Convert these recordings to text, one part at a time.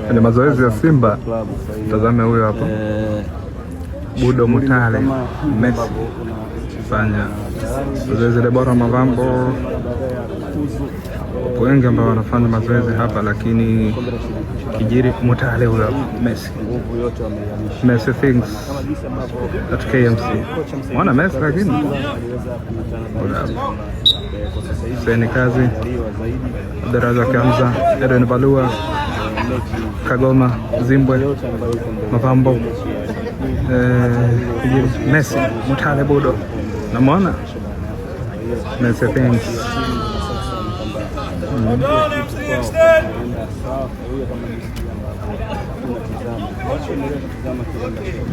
Kwenye mazoezi ya Simba, tazame huyo hapo Budo Mutale Messi fanya mazoezi. Deborah Mavambo, wapo wengi ambao wanafanya mazoezi hapa, lakini kijiri Mutale huyo hapo Messi things at KMC. Mwana Messi lakini Seni Kazi, Daraja Kamza, Eden Balua, Kagoma, Zimbwe, Mavambo, Messi, Mutale, Budo. Namwona Messi things.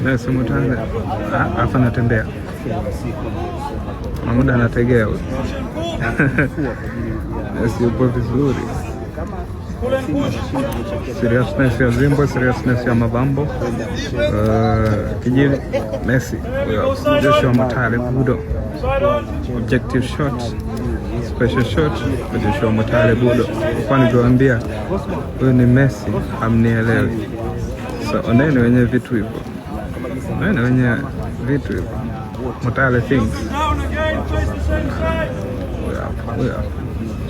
Messi Mutale hapa anatembea, muda anategea. Messi yupo vizuri. Seriousness ya Zimbwe, seriousness ya Mavambo, kijini Messi, Joshua Mutale, Budo. Objective shot, special shot, Joshua Mutale, Budo. Kwa nikuambia huyu ni Messi, hamnielewi. So oneni wenye vitu hivyo, oneni wenye vitu hivyo. Mutale things.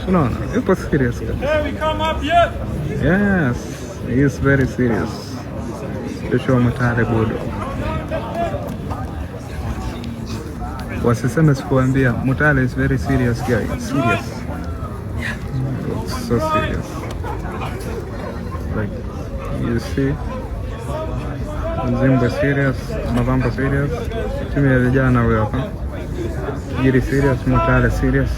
Unaona, yupo serious. Yes, he is very serious. Joshua Mutale, Budo. Wasiseme sikuambia, Mutale is very serious guy. Serious. So serious. Like, you see, Zimbwe serious, Mavambo serious, timu ya vijana huyo hapa. Kijiri serious, Mutale serious.